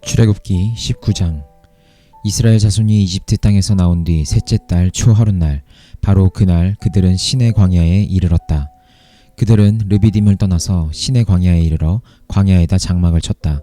출애굽기 19장. 이스라엘 자손이 이집트 땅에서 나온 뒤 셋째 달 초하룻날, 바로 그날 그들은 시내 광야에 이르렀다. 그들은 르비딤을 떠나서 시내 광야에 이르러 광야에다 장막을 쳤다.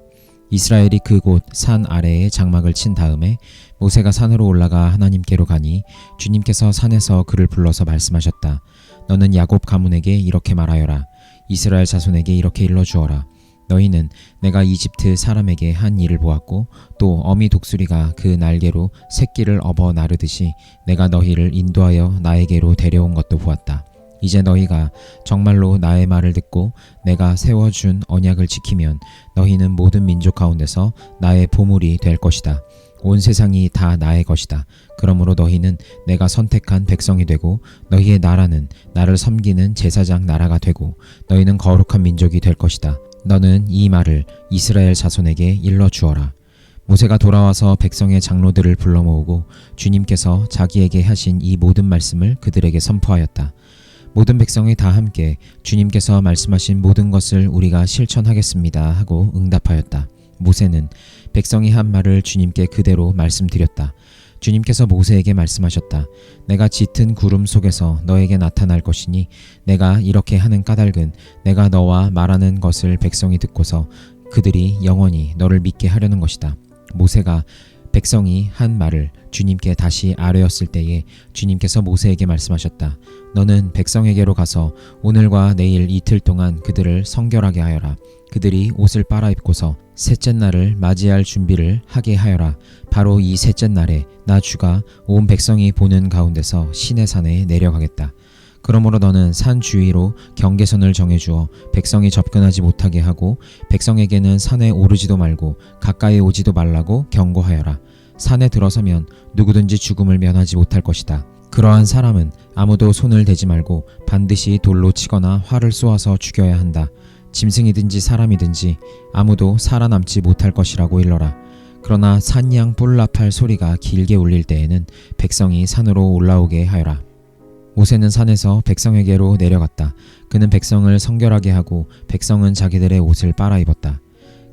이스라엘이 그곳 산 아래에 장막을 친 다음에 모세가 산으로 올라가 하나님께로 가니 주님께서 산에서 그를 불러서 말씀하셨다. 너는 야곱 가문에게 이렇게 말하여라. 이스라엘 자손에게 이렇게 일러주어라. 너희는 내가 이집트 사람에게 한 일을 보았고 또 어미 독수리가 그 날개로 새끼를 업어 나르듯이 내가 너희를 인도하여 나에게로 데려온 것도 보았다. 이제 너희가 정말로 나의 말을 듣고 내가 세워준 언약을 지키면 너희는 모든 민족 가운데서 나의 보물이 될 것이다. 온 세상이 다 나의 것이다. 그러므로 너희는 내가 선택한 백성이 되고 너희의 나라는 나를 섬기는 제사장 나라가 되고 너희는 거룩한 민족이 될 것이다. 너는 이 말을 이스라엘 자손에게 일러 주어라. 모세가 돌아와서 백성의 장로들을 불러 모으고 주님께서 자기에게 하신 이 모든 말씀을 그들에게 선포하였다. 모든 백성이 다 함께 주님께서 말씀하신 모든 것을 우리가 실천하겠습니다 하고 응답하였다. 모세는 백성이 한 말을 주님께 그대로 말씀드렸다. 주님께서 모세에게 말씀하셨다. 내가 짙은 구름 속에서 너에게 나타날 것이니 내가 이렇게 하는 까닭은 내가 너와 말하는 것을 백성이 듣고서 그들이 영원히 너를 믿게 하려는 것이다. 모세가 백성이 한 말을 주님께 다시 아뢰었을 때에 주님께서 모세에게 말씀하셨다. 너는 백성에게로 가서 오늘과 내일 이틀 동안 그들을 성결하게 하여라. 그들이 옷을 빨아입고서 셋째 날을 맞이할 준비를 하게 하여라. 바로 이 셋째 날에 나 주가 온 백성이 보는 가운데서 시내산에 내려가겠다. 그러므로 너는 산 주위로 경계선을 정해주어 백성이 접근하지 못하게 하고 백성에게는 산에 오르지도 말고 가까이 오지도 말라고 경고하여라. 산에 들어서면 누구든지 죽음을 면하지 못할 것이다. 그러한 사람은 아무도 손을 대지 말고 반드시 돌로 치거나 활을 쏘아서 죽여야 한다. 짐승이든지 사람이든지 아무도 살아남지 못할 것이라고 일러라. 그러나 산양 뿔라팔 소리가 길게 울릴 때에는 백성이 산으로 올라오게 하여라. 모세는 산에서 백성에게로 내려갔다. 그는 백성을 성결하게 하고 백성은 자기들의 옷을 빨아입었다.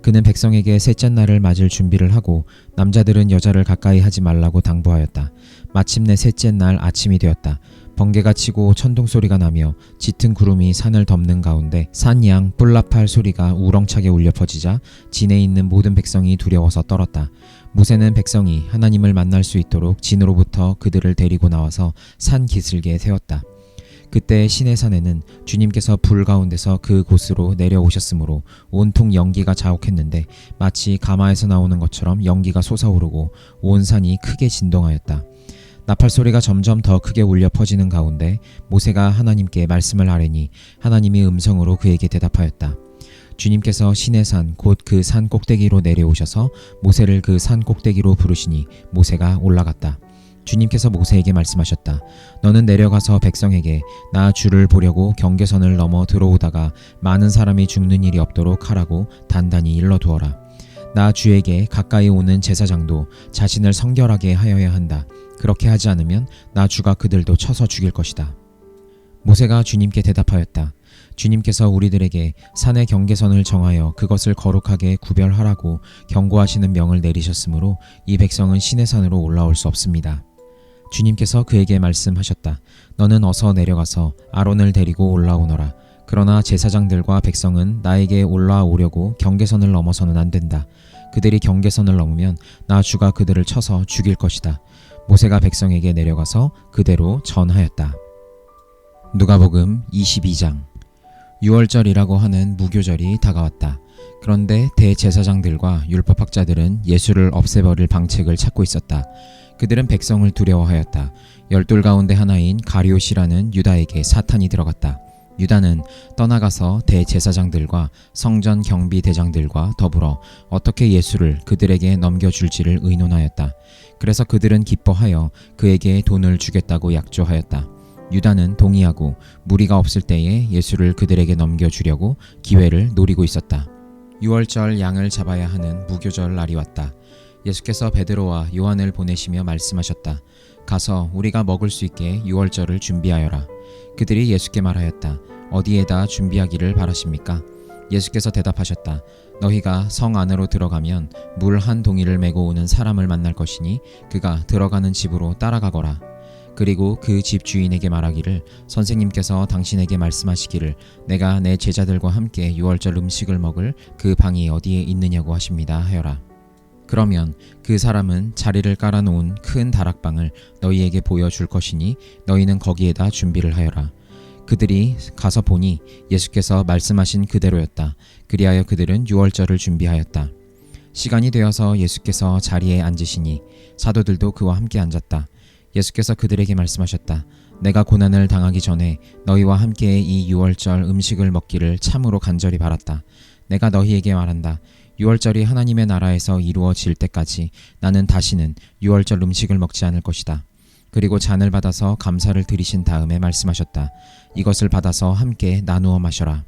그는 백성에게 셋째 날을 맞을 준비를 하고 남자들은 여자를 가까이 하지 말라고 당부하였다. 마침내 셋째 날 아침이 되었다. 번개가 치고 천둥소리가 나며 짙은 구름이 산을 덮는 가운데 산양 뿔라팔 소리가 우렁차게 울려 퍼지자 진에 있는 모든 백성이 두려워서 떨었다. 모세는 백성이 하나님을 만날 수 있도록 진으로부터 그들을 데리고 나와서 산 기슭에 세웠다. 그때 시내산에는 주님께서 불 가운데서 그 곳으로 내려오셨으므로 온통 연기가 자욱했는데 마치 가마에서 나오는 것처럼 연기가 솟아오르고 온 산이 크게 진동하였다. 나팔 소리가 점점 더 크게 울려 퍼지는 가운데 모세가 하나님께 말씀을 아뢰니 하나님이 음성으로 그에게 대답하였다. 주님께서 시내산 곧 그 산 꼭대기로 내려오셔서 모세를 그 산 꼭대기로 부르시니 모세가 올라갔다. 주님께서 모세에게 말씀하셨다. 너는 내려가서 백성에게 나 주를 보려고 경계선을 넘어 들어오다가 많은 사람이 죽는 일이 없도록 하라고 단단히 일러두어라. 나 주에게 가까이 오는 제사장도 자신을 성결하게 하여야 한다. 그렇게 하지 않으면 나 주가 그들도 쳐서 죽일 것이다. 모세가 주님께 대답하였다. 주님께서 우리들에게 산의 경계선을 정하여 그것을 거룩하게 구별하라고 경고하시는 명을 내리셨으므로 이 백성은 시내산으로 올라올 수 없습니다. 주님께서 그에게 말씀하셨다. 너는 어서 내려가서 아론을 데리고 올라오너라. 그러나 제사장들과 백성은 나에게 올라오려고 경계선을 넘어서는 안 된다. 그들이 경계선을 넘으면 나 주가 그들을 쳐서 죽일 것이다. 모세가 백성에게 내려가서 그대로 전하였다. 누가복음 22장. 유월절이라고 하는 무교절이 다가왔다. 그런데 대제사장들과 율법학자들은 예수를 없애버릴 방책을 찾고 있었다. 그들은 백성을 두려워하였다. 12 가운데 하나인 가룟이라는 유다에게 사탄이 들어갔다. 유다는 떠나가서 대제사장들과 성전 경비대장들과 더불어 어떻게 예수를 그들에게 넘겨줄지를 의논하였다. 그래서 그들은 기뻐하여 그에게 돈을 주겠다고 약조하였다. 유다는 동의하고 무리가 없을 때에 예수를 그들에게 넘겨주려고 기회를 노리고 있었다. 유월절 양을 잡아야 하는 무교절 날이 왔다. 예수께서 베드로와 요한을 보내시며 말씀하셨다. 가서 우리가 먹을 수 있게 유월절을 준비하여라. 그들이 예수께 말하였다. 어디에다 준비하기를 바라십니까? 예수께서 대답하셨다. 너희가 성 안으로 들어가면 물 한 동이를 메고 오는 사람을 만날 것이니 그가 들어가는 집으로 따라가거라. 그리고 그 집 주인에게 말하기를 선생님께서 당신에게 말씀하시기를 내가 내 제자들과 함께 유월절 음식을 먹을 그 방이 어디에 있느냐고 하십니다 하여라. 그러면 그 사람은 자리를 깔아놓은 큰 다락방을 너희에게 보여줄 것이니 너희는 거기에다 준비를 하여라. 그들이 가서 보니 예수께서 말씀하신 그대로였다. 그리하여 그들은 유월절을 준비하였다. 시간이 되어서 예수께서 자리에 앉으시니 사도들도 그와 함께 앉았다. 예수께서 그들에게 말씀하셨다. 내가 고난을 당하기 전에 너희와 함께 이 유월절 음식을 먹기를 참으로 간절히 바랐다. 내가 너희에게 말한다. 유월절이 하나님의 나라에서 이루어질 때까지 나는 다시는 유월절 음식을 먹지 않을 것이다. 그리고 잔을 받아서 감사를 드리신 다음에 말씀하셨다. 이것을 받아서 함께 나누어 마셔라.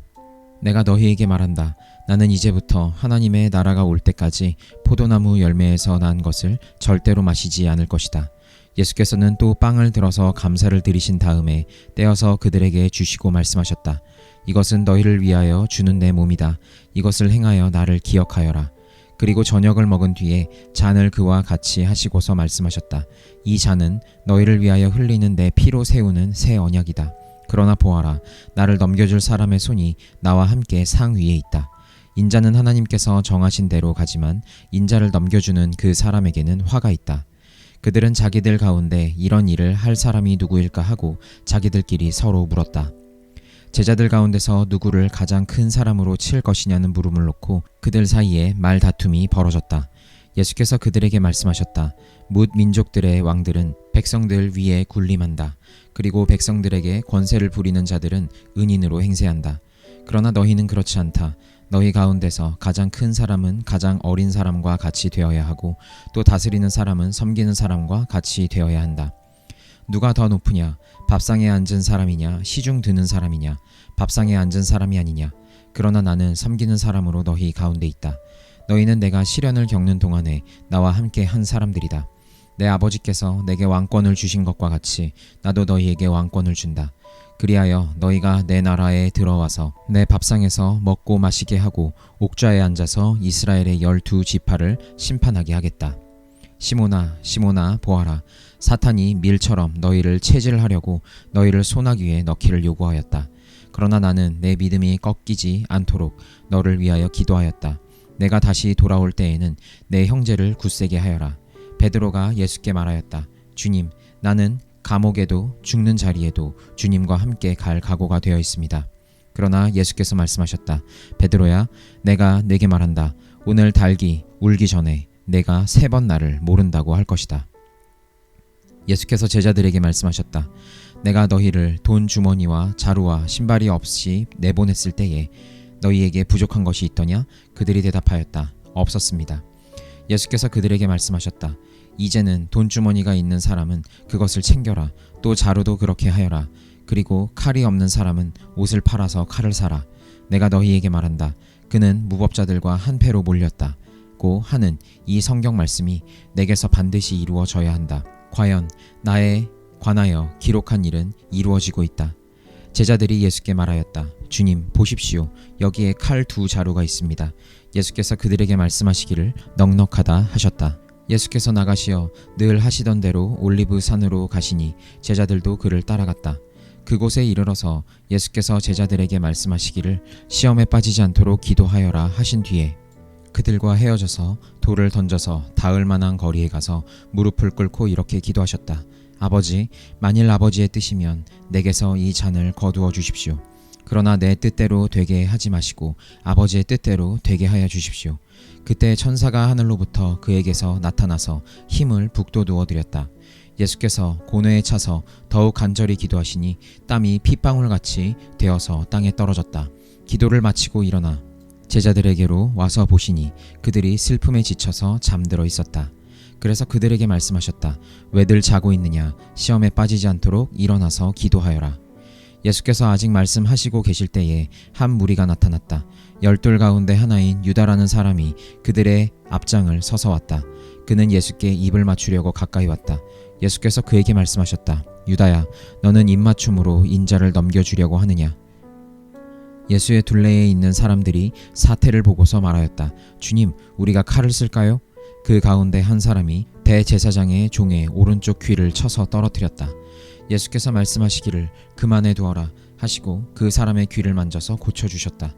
내가 너희에게 말한다. 나는 이제부터 하나님의 나라가 올 때까지 포도나무 열매에서 난 것을 절대로 마시지 않을 것이다. 예수께서는 또 빵을 들어서 감사를 드리신 다음에 떼어서 그들에게 주시고 말씀하셨다. 이것은 너희를 위하여 주는 내 몸이다. 이것을 행하여 나를 기억하여라. 그리고 저녁을 먹은 뒤에 잔을 그와 같이 하시고서 말씀하셨다. 이 잔은 너희를 위하여 흘리는 내 피로 세우는 새 언약이다. 그러나 보아라, 나를 넘겨줄 사람의 손이 나와 함께 상 위에 있다. 인자는 하나님께서 정하신 대로 가지만 인자를 넘겨주는 그 사람에게는 화가 있다. 그들은 자기들 가운데 이런 일을 할 사람이 누구일까 하고 자기들끼리 서로 물었다. 제자들 가운데서 누구를 가장 큰 사람으로 칠 것이냐는 물음을 놓고 그들 사이에 말다툼이 벌어졌다. 예수께서 그들에게 말씀하셨다. 뭇 민족들의 왕들은 백성들 위에 군림한다. 그리고 백성들에게 권세를 부리는 자들은 은인으로 행세한다. 그러나 너희는 그렇지 않다. 너희 가운데서 가장 큰 사람은 가장 어린 사람과 같이 되어야 하고 또 다스리는 사람은 섬기는 사람과 같이 되어야 한다. 누가 더 높으냐? 밥상에 앉은 사람이냐? 시중 드는 사람이냐? 밥상에 앉은 사람이 아니냐? 그러나 나는 섬기는 사람으로 너희 가운데 있다. 너희는 내가 시련을 겪는 동안에 나와 함께 한 사람들이다. 내 아버지께서 내게 왕권을 주신 것과 같이 나도 너희에게 왕권을 준다. 그리하여 너희가 내 나라에 들어와서 내 밥상에서 먹고 마시게 하고 옥좌에 앉아서 이스라엘의 12지파를 심판하게 하겠다. 시몬아, 시몬아, 보아라. 사탄이 밀처럼 너희를 체질하려고 너희를 소나기에 넣기를 요구하였다. 그러나 나는 내 믿음이 꺾이지 않도록 너를 위하여 기도하였다. 내가 다시 돌아올 때에는 내 형제를 굳세게 하여라. 베드로가 예수께 말하였다. 주님, 나는 감옥에도 죽는 자리에도 주님과 함께 갈 각오가 되어 있습니다. 그러나 예수께서 말씀하셨다. 베드로야, 내가 네게 말한다. 오늘 닭이 울기 전에 내가 3번 나를 모른다고 할 것이다. 예수께서 제자들에게 말씀하셨다. 내가 너희를 돈 주머니와 자루와 신발이 없이 내보냈을 때에 너희에게 부족한 것이 있더냐? 그들이 대답하였다. 없었습니다. 예수께서 그들에게 말씀하셨다. 이제는 돈주머니가 있는 사람은 그것을 챙겨라. 또 자루도 그렇게 하여라. 그리고 칼이 없는 사람은 옷을 팔아서 칼을 사라. 내가 너희에게 말한다. 그는 무법자들과 한패로 몰렸다. 고 하는 이 성경 말씀이 내게서 반드시 이루어져야 한다. 과연 나에 관하여 기록한 일은 이루어지고 있다. 제자들이 예수께 말하였다. 주님, 보십시오. 여기에 칼 2 자루가 있습니다. 예수께서 그들에게 말씀하시기를 넉넉하다 하셨다. 예수께서 나가시어 늘 하시던 대로 올리브 산으로 가시니 제자들도 그를 따라갔다. 그곳에 이르러서 예수께서 제자들에게 말씀하시기를 시험에 빠지지 않도록 기도하여라 하신 뒤에 그들과 헤어져서 돌을 던져서 닿을 만한 거리에 가서 무릎을 꿇고 이렇게 기도하셨다. 아버지, 만일 아버지의 뜻이면 내게서 이 잔을 거두어 주십시오. 그러나 내 뜻대로 되게 하지 마시고 아버지의 뜻대로 되게 하여 주십시오. 그때 천사가 하늘로부터 그에게서 나타나서 힘을 북돋우어 드렸다. 예수께서 고뇌에 차서 더욱 간절히 기도하시니 땀이 핏방울같이 되어서 땅에 떨어졌다. 기도를 마치고 일어나 제자들에게로 와서 보시니 그들이 슬픔에 지쳐서 잠들어 있었다. 그래서 그들에게 말씀하셨다. 왜들 자고 있느냐? 시험에 빠지지 않도록 일어나서 기도하여라. 예수께서 아직 말씀하시고 계실 때에 한 무리가 나타났다. 12 가운데 하나인 유다라는 사람이 그들의 앞장을 서서 왔다. 그는 예수께 입을 맞추려고 가까이 왔다. 예수께서 그에게 말씀하셨다. 유다야, 너는 입맞춤으로 인자를 넘겨주려고 하느냐? 예수의 둘레에 있는 사람들이 사태를 보고서 말하였다. 주님, 우리가 칼을 쓸까요? 그 가운데 한 사람이 대제사장의 종의 오른쪽 귀를 쳐서 떨어뜨렸다. 예수께서 말씀하시기를 그만해 두어라 하시고 그 사람의 귀를 만져서 고쳐주셨다.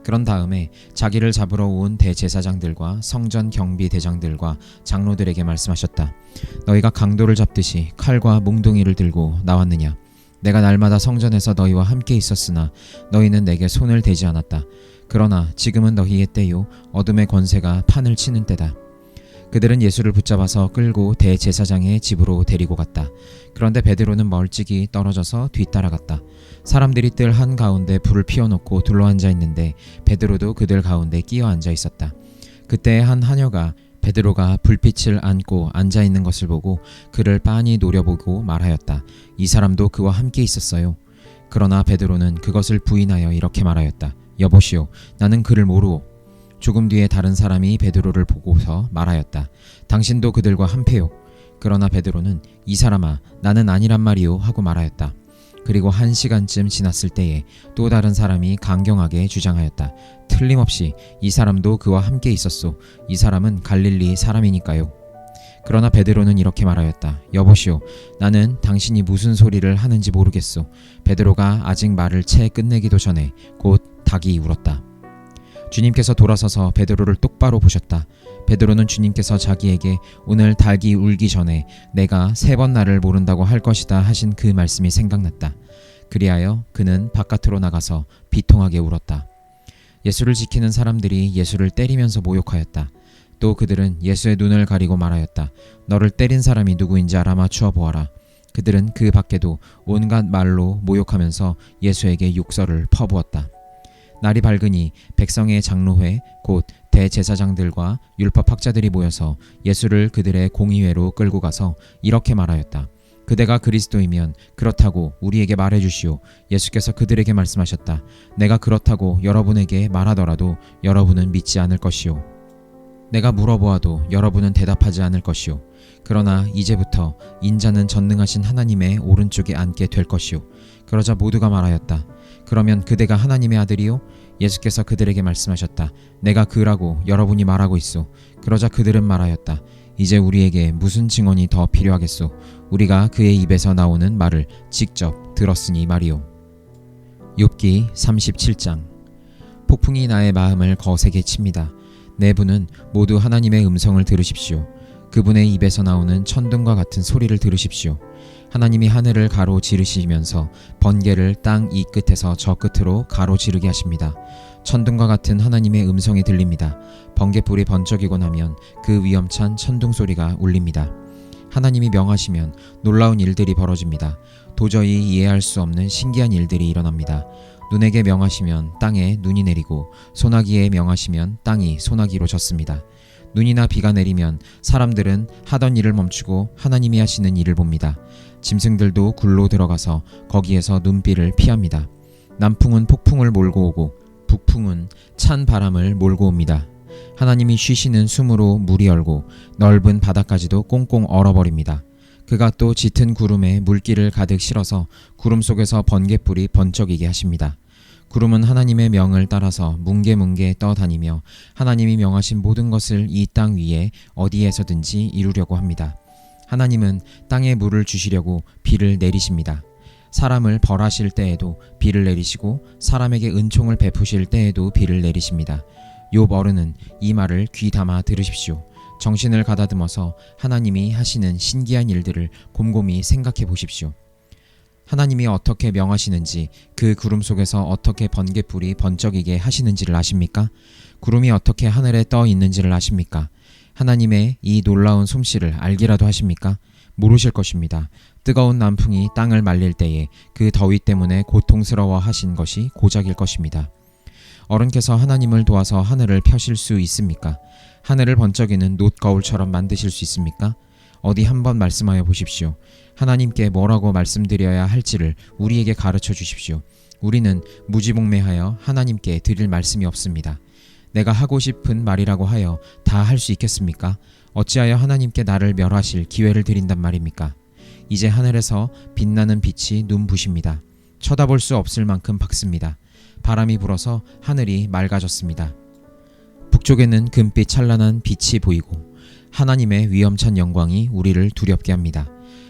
그런 다음에 자기를 잡으러 온 대제사장들과 성전 경비대장들과 장로들에게 말씀하셨다. 너희가 강도를 잡듯이 칼과 몽둥이를 들고 나왔느냐? 내가 날마다 성전에서 너희와 함께 있었으나 너희는 내게 손을 대지 않았다. 그러나 지금은 너희의 때요 어둠의 권세가 판을 치는 때다. 그들은 예수를 붙잡아서 끌고 대제사장의 집으로 데리고 갔다. 그런데 베드로는 멀찍이 떨어져서 뒤따라갔다. 사람들이 뜰 한가운데 불을 피워놓고 둘러앉아 있는데 베드로도 그들 가운데 끼어 앉아 있었다. 그때 한 하녀가 베드로가 불빛을 안고 앉아 있는 것을 보고 그를 빤히 노려보고 말하였다. 이 사람도 그와 함께 있었어요. 그러나 베드로는 그것을 부인하여 이렇게 말하였다. 여보시오, 나는 그를 모르오. 조금 뒤에 다른 사람이 베드로를 보고서 말하였다. 당신도 그들과 한패요. 그러나 베드로는 이 사람아, 나는 아니란 말이요 하고 말하였다. 그리고 1시간쯤 지났을 때에 또 다른 사람이 강경하게 주장하였다. 틀림없이 이 사람도 그와 함께 있었소. 이 사람은 갈릴리 사람이니까요. 그러나 베드로는 이렇게 말하였다. 여보시오, 나는 당신이 무슨 소리를 하는지 모르겠소. 베드로가 아직 말을 채 끝내기도 전에 곧 닭이 울었다. 주님께서 돌아서서 베드로를 똑바로 보셨다. 베드로는 주님께서 자기에게 오늘 닭이 울기 전에 내가 3번 나를 모른다고 할 것이다 하신 그 말씀이 생각났다. 그리하여 그는 바깥으로 나가서 비통하게 울었다. 예수를 지키는 사람들이 예수를 때리면서 모욕하였다. 또 그들은 예수의 눈을 가리고 말하였다. 너를 때린 사람이 누구인지 알아맞추어 보아라. 그들은 그 밖에도 온갖 말로 모욕하면서 예수에게 욕설을 퍼부었다. 날이 밝으니 백성의 장로회 곧 대제사장들과 율법학자들이 모여서 예수를 그들의 공의회로 끌고 가서 이렇게 말하였다. 그대가 그리스도이면 그렇다고 우리에게 말해주시오. 예수께서 그들에게 말씀하셨다. 내가 그렇다고 여러분에게 말하더라도 여러분은 믿지 않을 것이오. 내가 물어보아도 여러분은 대답하지 않을 것이오. 그러나 이제부터 인자는 전능하신 하나님의 오른쪽에 앉게 될 것이오. 그러자 모두가 말하였다. 그러면 그대가 하나님의 아들이요? 예수께서 그들에게 말씀하셨다. 내가 그라고 여러분이 말하고 있소. 그러자 그들은 말하였다. 이제 우리에게 무슨 증언이 더 필요하겠소? 우리가 그의 입에서 나오는 말을 직접 들었으니 말이오. 욥기 37장. 폭풍이 나의 마음을 거세게 칩니다. 네 분은 모두 하나님의 음성을 들으십시오. 그분의 입에서 나오는 천둥과 같은 소리를 들으십시오. 하나님이 하늘을 가로지르시면서 번개를 땅 이 끝에서 저 끝으로 가로지르게 하십니다. 천둥과 같은 하나님의 음성이 들립니다. 번개불이 번쩍이고 나면 그 위험찬 천둥 소리가 울립니다. 하나님이 명하시면 놀라운 일들이 벌어집니다. 도저히 이해할 수 없는 신기한 일들이 일어납니다. 눈에게 명하시면 땅에 눈이 내리고 소나기에 명하시면 땅이 소나기로 젖습니다. 눈이나 비가 내리면 사람들은 하던 일을 멈추고 하나님이 하시는 일을 봅니다. 짐승들도 굴로 들어가서 거기에서 눈비를 피합니다. 남풍은 폭풍을 몰고 오고 북풍은 찬 바람을 몰고 옵니다. 하나님이 쉬시는 숨으로 물이 얼고 넓은 바다까지도 꽁꽁 얼어버립니다. 그가 또 짙은 구름에 물기를 가득 실어서 구름 속에서 번갯불이 번쩍이게 하십니다. 구름은 하나님의 명을 따라서 뭉게뭉게 떠다니며 하나님이 명하신 모든 것을 이 땅 위에 어디에서든지 이루려고 합니다. 하나님은 땅에 물을 주시려고 비를 내리십니다. 사람을 벌하실 때에도 비를 내리시고 사람에게 은총을 베푸실 때에도 비를 내리십니다. 욥 어른은 이 말을 귀 담아 들으십시오. 정신을 가다듬어서 하나님이 하시는 신기한 일들을 곰곰이 생각해 보십시오. 하나님이 어떻게 명하시는지, 그 구름 속에서 어떻게 번갯불이 번쩍이게 하시는지를 아십니까? 구름이 어떻게 하늘에 떠 있는지를 아십니까? 하나님의 이 놀라운 솜씨를 알기라도 하십니까? 모르실 것입니다. 뜨거운 남풍이 땅을 말릴 때에 그 더위 때문에 고통스러워 하신 것이 고작일 것입니다. 어른께서 하나님을 도와서 하늘을 펴실 수 있습니까? 하늘을 번쩍이는 놋거울처럼 만드실 수 있습니까? 어디 한번 말씀하여 보십시오. 하나님께 뭐라고 말씀드려야 할지를 우리에게 가르쳐 주십시오. 우리는 무지몽매하여 하나님께 드릴 말씀이 없습니다. 내가 하고 싶은 말이라고 하여 다 할 수 있겠습니까? 어찌하여 하나님께 나를 멸하실 기회를 드린단 말입니까? 이제 하늘에서 빛나는 빛이 눈부십니다. 쳐다볼 수 없을 만큼 밝습니다. 바람이 불어서 하늘이 맑아졌습니다. 북쪽에는 금빛 찬란한 빛이 보이고 하나님의 위엄찬 영광이 우리를 두렵게 합니다.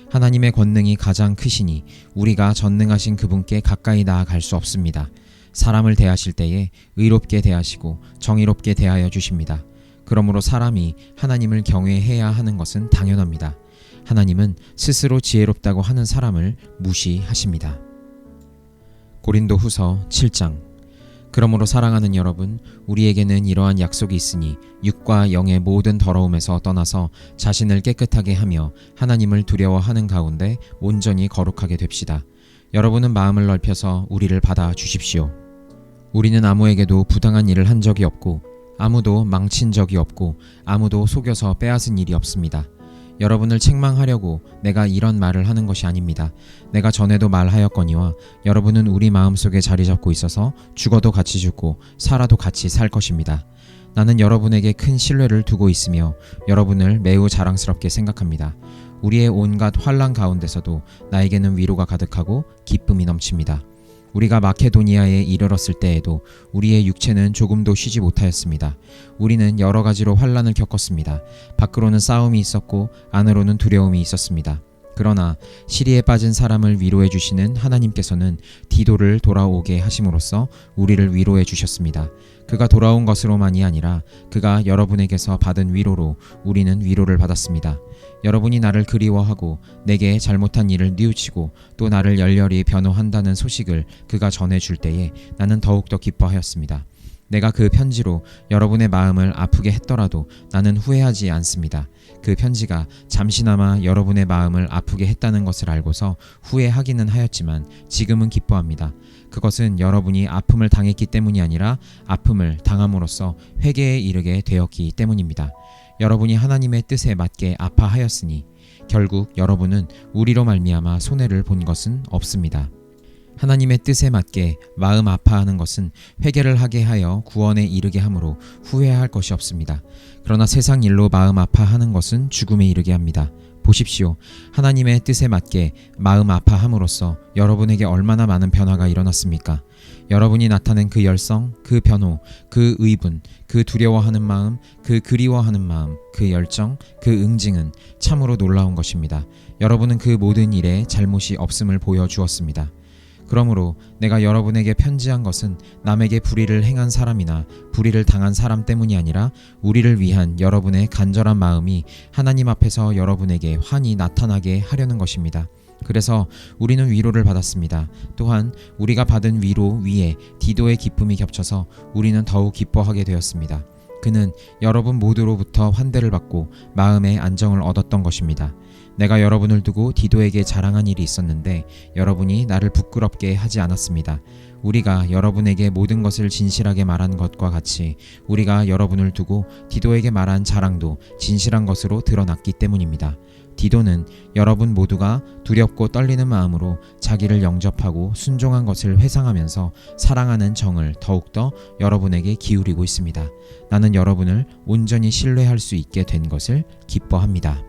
하나님의 권능이 가장 크시니 우리가 전능하신 그분께 가까이 나아갈 수 없습니다. 사람을 대하실 때에 의롭게 대하시고 정의롭게 대하여 주십니다. 그러므로 사람이 하나님을 경외해야 하는 것은 당연합니다. 하나님은 스스로 지혜롭다고 하는 사람을 무시하십니다. 고린도후서 7장. 그러므로 사랑하는 여러분, 우리에게는 이러한 약속이 있으니 육과 영의 모든 더러움에서 떠나서 자신을 깨끗하게 하며 하나님을 두려워하는 가운데 온전히 거룩하게 됩시다. 여러분은 마음을 넓혀서 우리를 받아 주십시오. 우리는 아무에게도 부당한 일을 한 적이 없고 아무도 망친 적이 없고 아무도 속여서 빼앗은 일이 없습니다. 여러분을 책망하려고 내가 이런 말을 하는 것이 아닙니다. 내가 전에도 말하였거니와 여러분은 우리 마음속에 자리 잡고 있어서 죽어도 같이 죽고 살아도 같이 살 것입니다. 나는 여러분에게 큰 신뢰를 두고 있으며 여러분을 매우 자랑스럽게 생각합니다. 우리의 온갖 환난 가운데서도 나에게는 위로가 가득하고 기쁨이 넘칩니다. 우리가 마케도니아에 이르렀을 때에도 우리의 육체는 조금도 쉬지 못하였습니다. 우리는 여러 가지로 환난을 겪었습니다. 밖으로는 싸움이 있었고 안으로는 두려움이 있었습니다. 그러나 시리에 빠진 사람을 위로해 주시는 하나님께서는 디도를 돌아오게 하심으로써 우리를 위로해 주셨습니다. 그가 돌아온 것으로만이 아니라 그가 여러분에게서 받은 위로로 우리는 위로를 받았습니다. 여러분이 나를 그리워하고 내게 잘못한 일을 뉘우치고 또 나를 열렬히 변호한다는 소식을 그가 전해줄 때에 나는 더욱더 기뻐하였습니다. 내가 그 편지로 여러분의 마음을 아프게 했더라도 나는 후회하지 않습니다. 그 편지가 잠시나마 여러분의 마음을 아프게 했다는 것을 알고서 후회하기는 하였지만 지금은 기뻐합니다. 그것은 여러분이 아픔을 당했기 때문이 아니라 아픔을 당함으로써 회개에 이르게 되었기 때문입니다. 여러분이 하나님의 뜻에 맞게 아파하였으니 결국 여러분은 우리로 말미암아 손해를 본 것은 없습니다. 하나님의 뜻에 맞게 마음 아파하는 것은 회개를 하게 하여 구원에 이르게 하므로 후회할 것이 없습니다. 그러나 세상 일로 마음 아파하는 것은 죽음에 이르게 합니다. 보십시오. 하나님의 뜻에 맞게 마음 아파함으로써 여러분에게 얼마나 많은 변화가 일어났습니까? 여러분이 나타낸 그 열성, 그 변호, 그 의분, 그 두려워하는 마음, 그 그리워하는 마음, 그 열정, 그 응징은 참으로 놀라운 것입니다. 여러분은 그 모든 일에 잘못이 없음을 보여주었습니다. 그러므로 내가 여러분에게 편지한 것은 남에게 불의를 행한 사람이나 불의를 당한 사람 때문이 아니라 우리를 위한 여러분의 간절한 마음이 하나님 앞에서 여러분에게 환히 나타나게 하려는 것입니다. 그래서 우리는 위로를 받았습니다. 또한 우리가 받은 위로 위에 디도의 기쁨이 겹쳐서 우리는 더욱 기뻐하게 되었습니다. 그는 여러분 모두로부터 환대를 받고 마음의 안정을 얻었던 것입니다. 내가 여러분을 두고 디도에게 자랑한 일이 있었는데 여러분이 나를 부끄럽게 하지 않았습니다. 우리가 여러분에게 모든 것을 진실하게 말한 것과 같이 우리가 여러분을 두고 디도에게 말한 자랑도 진실한 것으로 드러났기 때문입니다. 디도는 여러분 모두가 두렵고 떨리는 마음으로 자기를 영접하고 순종한 것을 회상하면서 사랑하는 정을 더욱더 여러분에게 기울이고 있습니다. 나는 여러분을 온전히 신뢰할 수 있게 된 것을 기뻐합니다.